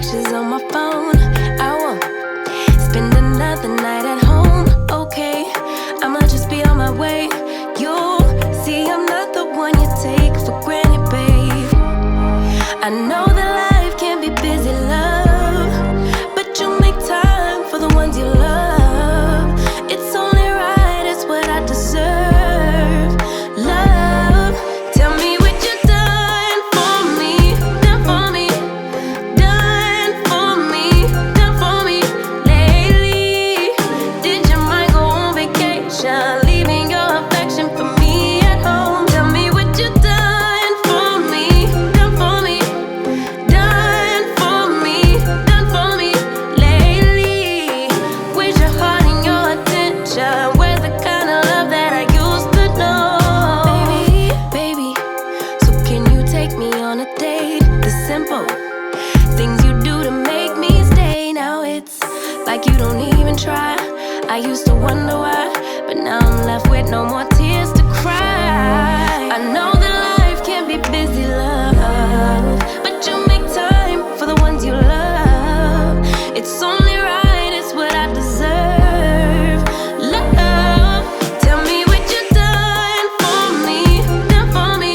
pictures on my phone. I won't spend another night at home. Okay, I'ma just be on my way. You'll see I'm not the one you take for granted, babe. I know that life can be busy, love, but you make time for the ones you love. It's only right, it's what I deserve. Love, tell me what you done for me, done for me, done for me, done for me lately. Did your mind go on vacation, leaving your affection for me at home? Tell me what you done for me, done for me, done for me, done for me lately. Where's your heart and your attention? Where's the kind of love that I used to know? Baby, so can you take me on a date? The simple things you do to make me stay. Now it's like you don't even try. I used to wonder why, but now I'm left with no more tears to cry. I know that life can be busy, love, but you make time for the ones you love. It's only right, it's what I deserve. Love, tell me what you done for me, done for me,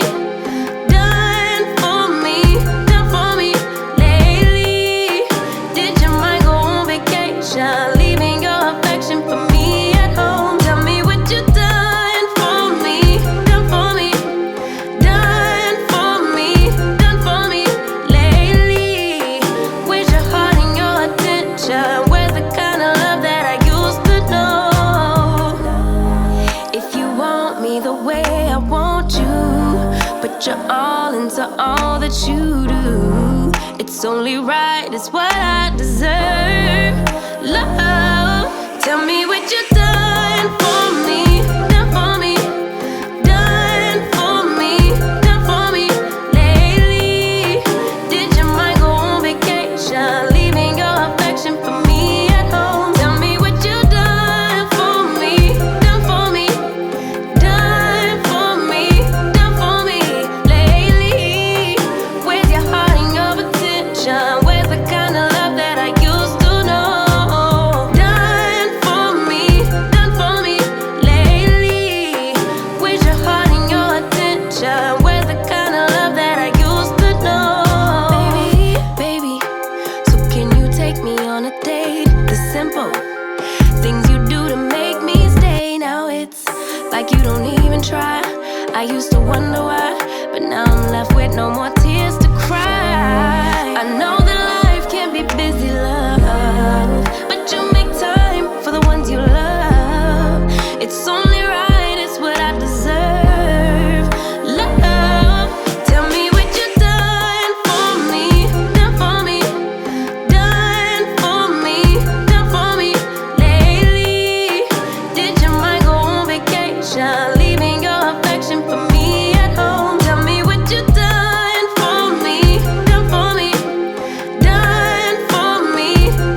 done for me, done for me lately. Did your mind go on vacation, leaving your affection for me at home? Tell me what you done for me, done for me, done for me, done for me lately. Where's your heart and your attention? Where's the kind of love that I used to know? If you want me the way I want you, put your all into all that you do. It's only right, it's what I deserve. Love, tell me what you done for me, done for me, done for me, done for me lately. Did your mind go on vacation, leaving your affection for me at home? Tell me what you done for me, done for me, done for me, done for me lately. Where's your heart and your attention? Where's the kind of love that I used to know? Done for me lately. Where's your heart and your attention? Where's the kind of love that I used to know? Baby, so can you take me on a date? The simple things you do to make me stay. Now it's like you don't even try. I used to wonder why, but now I'm left with no more tears to cry. I know that life can be busy, love, but you make time for the ones you love. It's only right, it's what I deserve. Love, tell me what you done for me, done for me, done for me, done for me lately. Did your mind go on vacation, leaving your affection for me at home? Tell me what you done for me, done for me, done for me,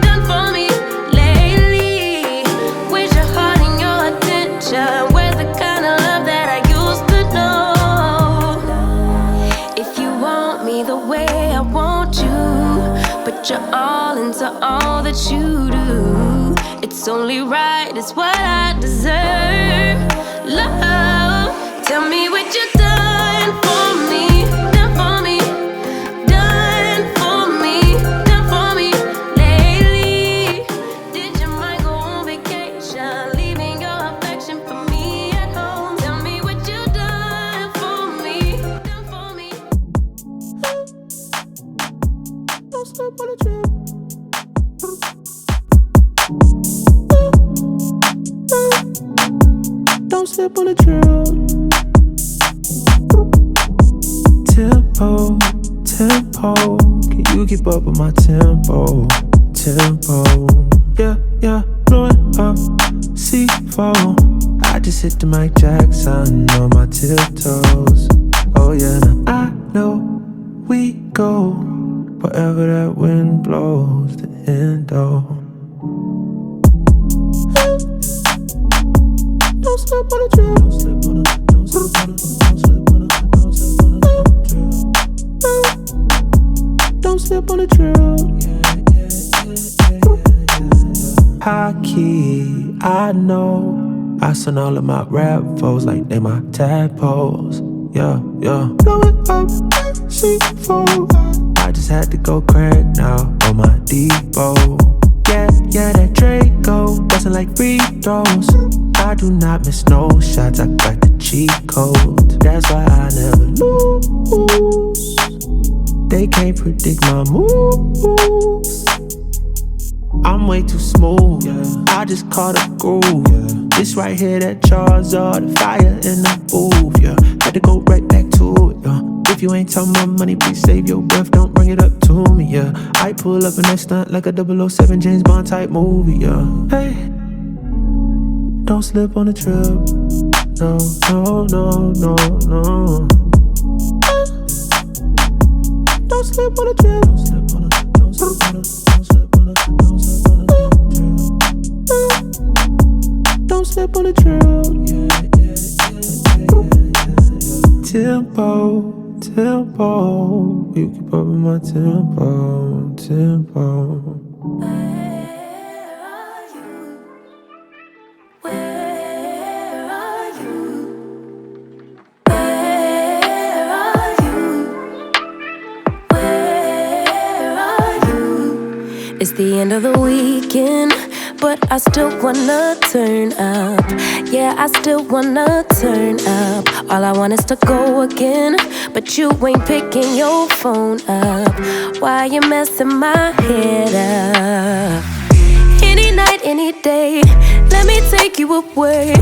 done for me lately. Where's your heart and your attention? Where's the kind of love that I used to know? If you want me the way I want you, put your all into all that you do. It's only right, it's what I deserve. Love, tell me what you done for me, done for me, done for me, done for me lately. Did your mind go on vacation, leaving your affection for me at home? Tell me what you done for me, done for me. Don't slip on the trip. Don't slip on the trail. Tempo, tempo. Can you keep up with my tempo? Tempo. Yeah, blowing up C4. I just hit the Mike Jackson on my tiptoes. Oh yeah, now I know we go wherever that wind blows. The endo. Don't slip on the trail. Don't slip on the, don't slip on the, don't slip on the, don't slip on the trail. Don't slip on the drill. High key, I know. I send all of my rap foes like they my tadpoles. Yeah, yeah. Blow it up, C4. I just had to go crack now on my Depot. Yeah, yeah, that Draco bustin' like free throws. I do not miss no shots, I got the cheat code. That's why I never lose. They can't predict my moves. I'm way too smooth, yeah. I just caught a groove, yeah. This right here, that Charizard, the fire in the booth, yeah. Had to go right back to it, yeah. If you ain't talking my money, please save your breath, don't bring it up to me, yeah. I pull up and I stunt like a 007 James Bond type movie, yeah. Hey, don't slip on the trip, no, no, no, no, no. Don't slip on the trip, don't slip on the, don't slip on the, don't slip on the, don't slip on the, don't slip on the trail. Tempo, tempo, you keep up with my tempo, tempo. It's the end of the weekend, but I still wanna turn up. Yeah, I still wanna turn up. All I want is to go again, but you ain't picking your phone up. Why you messing my head up? Any night, any day, let me take you away.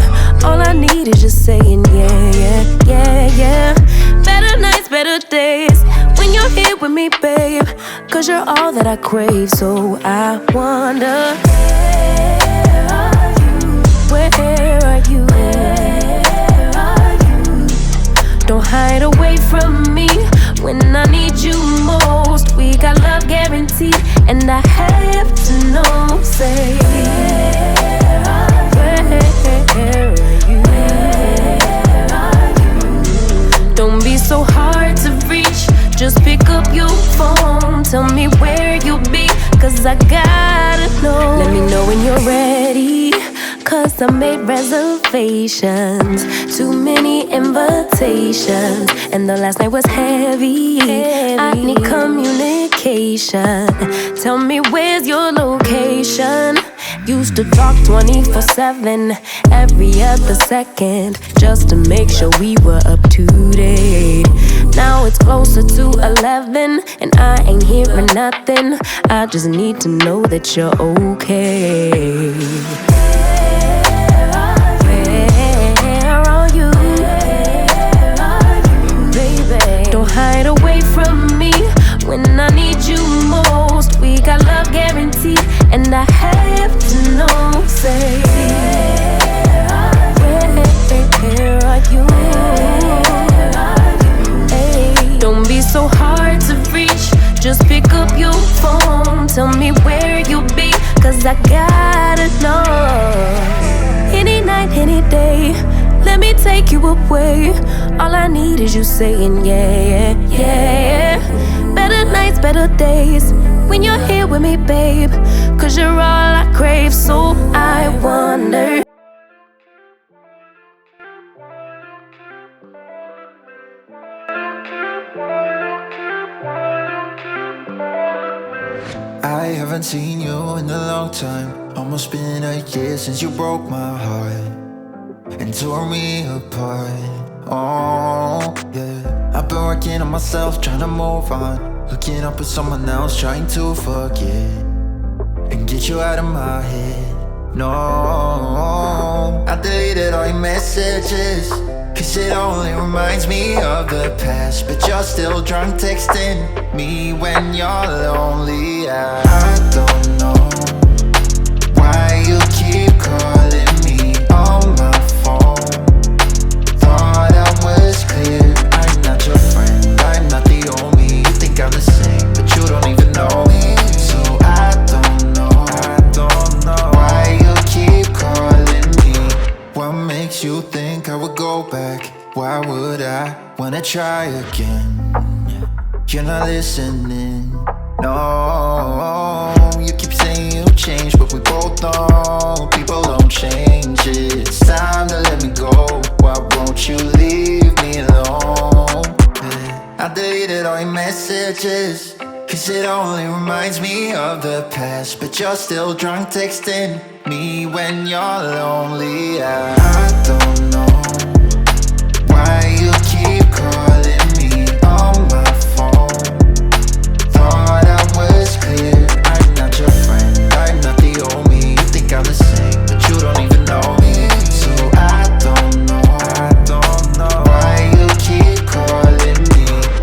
All I need is just saying yeah, yeah, yeah, yeah. Better nights, better days, when you're here with me, babe. Cause you're all that I crave, so I wonder, where are you? Where are you? Where are you? Don't hide away from me when I need you most. We got love guaranteed, and I have to know, say, where are you? Where are you? Don't be so hard to reach, just pick up your phone. Tell me where you'll be, cause I gotta know. Let me know when you're ready, cause I made reservations. Too many invitations, and the last night was heavy. I need communication. Tell me where's your location. Used to talk 24/7, every other second, just to make sure we were up to date. Now it's closer to 11, and I ain't hearing nothing. I just need to know that you're okay. Where are you? Baby, don't hide away from me when I need you most. We got love guaranteed, and I have to know, say, where are you? Hey, don't be so hard to reach, just pick up your phone. Tell me where you'll be, cause I gotta know. Any night, any day, let me take you away. All I need is you saying yeah, yeah, yeah. Better nights, better days, when you're here with me, babe. Cause you're all I crave, so I wonder. I haven't seen you in a long time. Almost been a year since you broke my heart and tore me apart. Oh, yeah. I've been working on myself, trying to move on. Looking up at someone else, trying to forget and get you out of my head. No, I deleted all your messages, cause it only reminds me of the past. But you're still drunk texting me when you're lonely. I don't know why you keep calling me on my phone. Thought I was clear, I'm not your friend, I'm not the only. You think I'm the same, but you don't even know me. So I don't know why you keep calling me. What makes you think I would go back? Why would I wanna try again? You're not listening. No, you keep saying you changed, but we both know people don't change. It's time to let me go. Why won't you leave me alone? I deleted all your messages, cause it only reminds me of the past. But you're still drunk texting me when you're lonely. I don't know